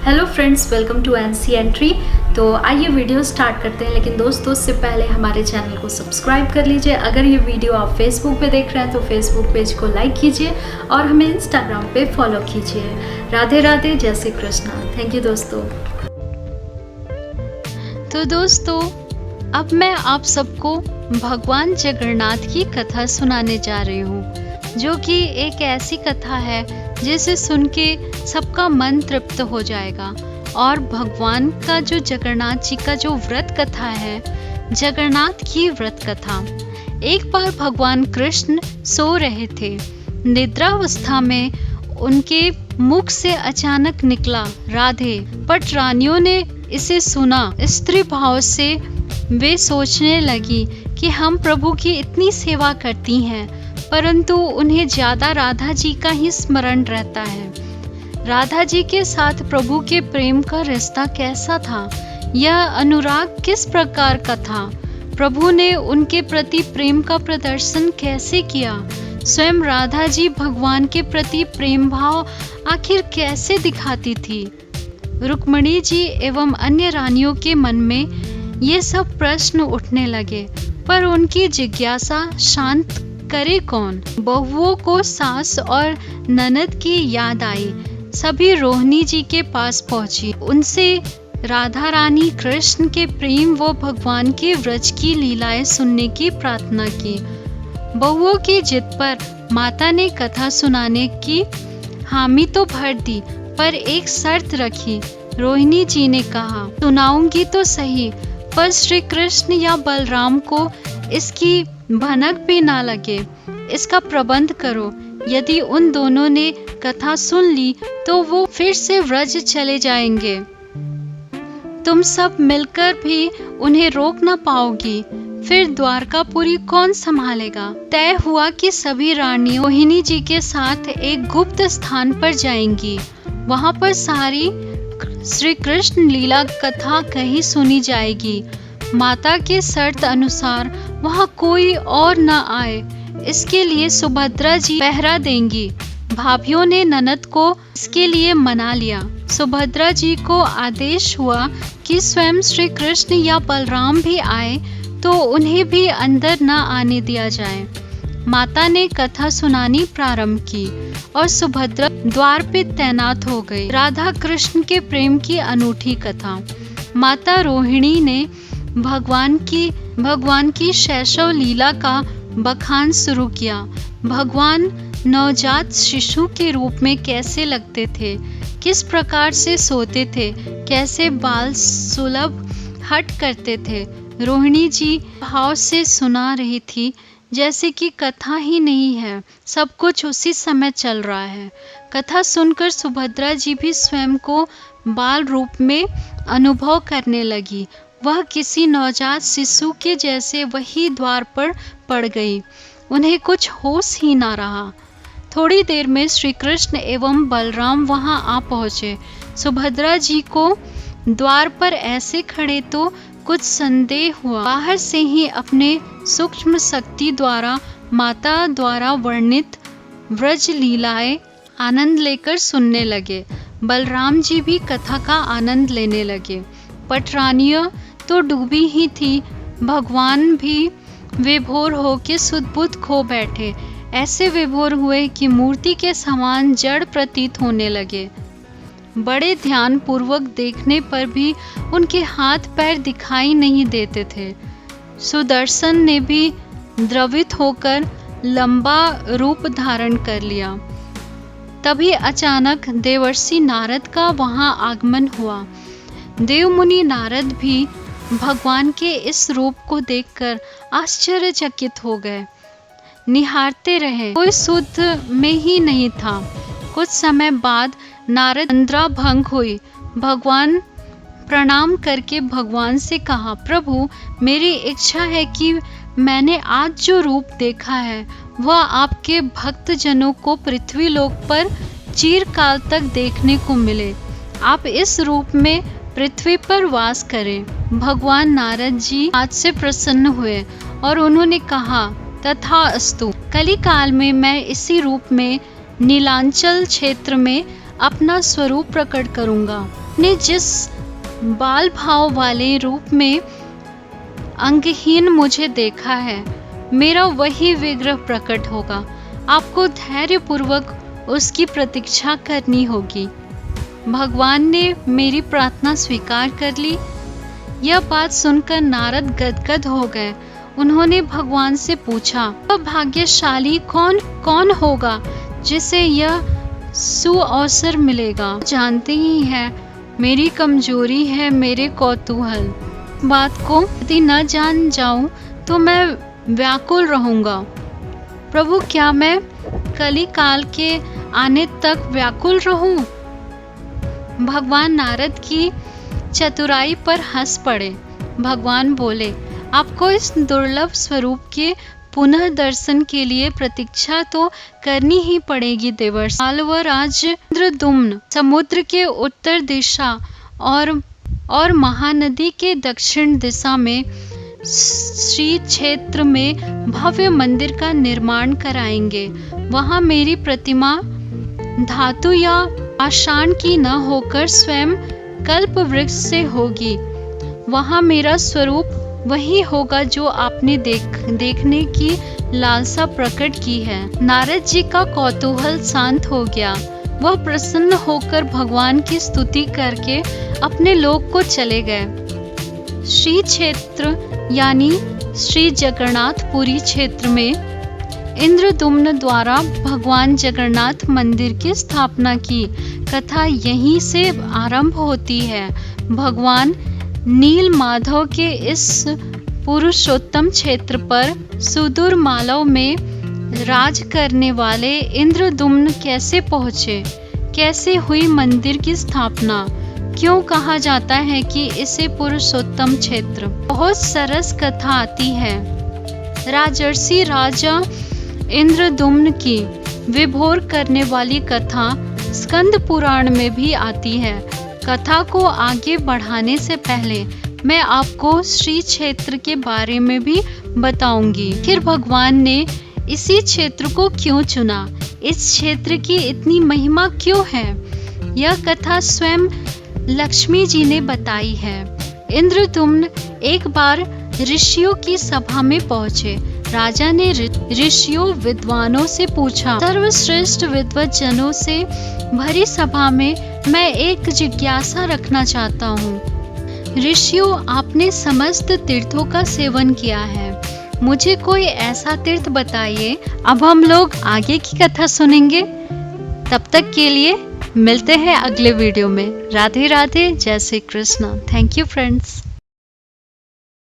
Hello friends, welcome to NC entry. तो आइए video start करते हैं, लेकिन दोस्तों उससे पहले हमारे चैनल को सब्सक्राइब कर लीजिए। अगर ये वीडियो आप फेसबुक पे देख रहे हैं तो फेसबुक पेज को लाइक कीजिए और हमें इंस्टाग्राम पे फॉलो कीजिए। राधे राधे, जय श्री कृष्णा। थैंक यू दोस्तों। तो दोस्तों, अब मैं आप सबको भगवान जगन्नाथ की कथा सुनाने जा रही हूँ, जो कि एक ऐसी कथा है जिसे सुन के सबका मन तृप्त हो जाएगा। और भगवान का जो जगन्नाथ जी का जो व्रत कथा है, जगन्नाथ की व्रत कथा। एक बार भगवान कृष्ण सो रहे थे। निद्रावस्था में उनके मुख से अचानक निकला राधे। पट रानियों ने इसे सुना। स्त्री भाव से वे सोचने लगी कि हम प्रभु की इतनी सेवा करती हैं, परंतु उन्हें ज्यादा राधा जी का ही स्मरण रहता है। राधा जी के साथ प्रभु के प्रेम का रिश्ता कैसा था, यह अनुराग किस प्रकार का था, प्रभु ने उनके प्रति प्रेम का प्रदर्शन कैसे किया, स्वयं राधा जी भगवान के प्रति प्रेम भाव आखिर कैसे दिखाती थी। रुक्मिणी जी एवं अन्य रानियों के मन में ये सब प्रश्न उठने लगे, पर उनकी जिज्ञासा शांत करे कौन। बहुओं को सास और ननद की याद आई। सभी रोहिणी जी के पास पहुंची। उनसे राधा रानी कृष्ण के प्रेम व भगवान के व्रज की लीलाएं सुनने की प्रार्थना की। बहुओं की जिद पर माता ने कथा सुनाने की हामी तो भर दी, पर एक शर्त रखी। रोहिणी जी ने कहा, सुनाऊंगी तो सही, पर श्री कृष्ण या बलराम को इसकी भनक भी ना लगे, इसका प्रबंध करो। यदि उन दोनों ने कथा सुन ली तो वो फिर से व्रज चले जाएंगे। तुम सब मिलकर भी उन्हें रोक ना पाओगी, फिर द्वारकापुरी कौन संभालेगा। तय हुआ कि सभी रानियां रोहिणी जी के साथ एक गुप्त स्थान पर जाएंगी। वहां पर सारी श्री कृष्ण लीला कथा कहीं सुनी जाएगी। माता के शर्त अनुसार वहां कोई और न आए, इसके लिए सुभद्रा जी पहरा देंगी। भाभियों ने ननद को इसके लिए मना लिया। सुभद्रा जी को आदेश हुआ कि स्वयं श्री कृष्ण या बलराम भी आए तो उन्हें भी अंदर न आने दिया जाए। माता ने कथा सुनानी प्रारंभ की और सुभद्रा द्वार पे तैनात हो गई। राधा कृष्ण के प्रेम की अनूठी कथा। माता रोहिणी ने भगवान की शैशव लीला का बखान शुरू किया। भगवान नवजात शिशु के रूप में कैसे लगते थे, किस प्रकार से सोते थे, कैसे बाल सुलभ हट करते थे। रोहिणी जी भाव से सुना रही थी, जैसे कि कथा ही नहीं है, सब कुछ उसी समय चल रहा है। कथा सुनकर सुभद्रा जी भी स्वयं को बाल रूप में अनुभव करने लगी। वह किसी नवजात शिशु के जैसे वही द्वार पर पड़ गई। उन्हें कुछ होश ही ना रहा। थोड़ी देर में श्री कृष्ण एवं बलराम वहां आ पहुंचे। सुभद्रा जी को द्वार पर ऐसे खड़े तो कुछ संदेह हुआ। बाहर से ही अपने सूक्ष्म शक्ति द्वारा माता द्वारा वर्णित व्रज लीलाएं आनंद लेकर सुनने लगे। बलराम जी भी कथा का आनंद लेने लगे। पटरानियां तो डूबी ही थी। भगवान भी विभोर होके सुध-बुध खो बैठे। ऐसे विभोर हुए कि मूर्ति के समान जड़ प्रतीत होने लगे। बड़े ध्यान पूर्वक देखने पर भी उनके हाथ पैर दिखाई नहीं देते थे। सुदर्शन ने भी द्रवित होकर लंबा रूप धारण कर लिया। तभी अचानक देवर्षि नारद का वहां आगमन हुआ। देवमुनि नारद भी भगवान के इस रूप को देखकर आश्चर्यचकित हो गए। निहारते रहे, कोई सुध में ही नहीं था। कुछ समय बाद नारद निद्रा भंग हुई। भगवान प्रणाम करके भगवान से कहा, प्रभु, मेरी इच्छा है कि मैंने आज जो रूप देखा है वह आपके भक्त जनों को पृथ्वी लोक पर चिरकाल तक देखने को मिले। आप इस रूप में पृथ्वी पर वास करें। भगवान नारद जी आज से प्रसन्न हुए और उन्होंने कहा, तथास्तु। कली काल में मैं इसी रूप में नीलांचल क्षेत्र में अपना स्वरूप प्रकट करूंगा। आपने जिस बाल भाव वाले रूप में अंगहीन मुझे देखा है, मेरा वही विग्रह प्रकट होगा। आपको धैर्यपूर्वक उसकी प्रतीक्षा करनी होगी। भगवान ने मेरी प्रार्थना स्वीकार कर ली। यह बात सुनकर नारद गदगद हो गए। उन्होंने भगवान से पूछा, वह भाग्यशाली कौन होगा जिसे यह सुअवसर मिलेगा? जानते ही हैं, मेरी कमजोरी है मेरे कौतूहल। बात को यदि न जान जाऊं तो मैं व्याकुल रहूंगा। प्रभु, क्या मैं कली काल के आने तक व्याकुल रहूं? भगवान नारद की चतुराई पर हंस पड़े। भगवान बोले, आपको इस दुर्लभ स्वरूप के पुनः दर्शन के लिए प्रतीक्षा तो करनी ही पड़ेगी देवर्षि। मालवराज इंद्रद्युम्न समुद्र के उत्तर दिशा और महानदी के दक्षिण दिशा में श्री क्षेत्र में भव्य मंदिर का निर्माण कराएंगे। वहां मेरी प्रतिमा धातु या पाषाण की न होकर स्वयं कल्प वृक्ष से होगी। वहां मेरा स्वरूप वही होगा जो आपने देखने की लालसा प्रकट की है। नारद जी का कौतूहल शांत हो गया। वह प्रसन्न होकर भगवान की स्तुति करके अपने लोक को चले गए। श्री क्षेत्र यानी श्री जगन्नाथपुरी क्षेत्र में इंद्रद्युम्न द्वारा भगवान जगन्नाथ मंदिर की स्थापना की कथा यहीं से आरंभ होती है। भगवान नील माधव के इस पुरुषोत्तम क्षेत्र पर सुदूर मालव में राज करने वाले इंद्रद्युम्न कैसे पहुँचे? कैसे हुई मंदिर की स्थापना? क्यों कहा जाता है कि इसे पुरुषोत्तम क्षेत्र? बहुत सरस कथा आती है। राजर्षि राजा इंद्रद्युम्न की विभोर करने वाली कथा स्कंद पुराण में भी आती है। कथा को आगे बढ़ाने से पहले मैं आपको श्री क्षेत्र के बारे में भी बताऊंगी। फिर भगवान ने इसी क्षेत्र को क्यों चुना? इस क्षेत्र की इतनी महिमा क्यों है? यह कथा स्वयं लक्ष्मी जी ने बताई है। इंद्रद्युम्न एक बार ऋषियों की सभा में पहुंचे। राजा ने ऋषियों विद्वानों से पूछा, सर्वश्रेष्ठ विद्वत जनों से भरी सभा में मैं एक जिज्ञासा रखना चाहता हूँ। ऋषियों, आपने समस्त तीर्थों का सेवन किया है, मुझे कोई ऐसा तीर्थ बताइए। अब हम लोग आगे की कथा सुनेंगे। तब तक के लिए मिलते हैं अगले वीडियो में। राधे राधे, जय Shri Krishna. Thank you friends.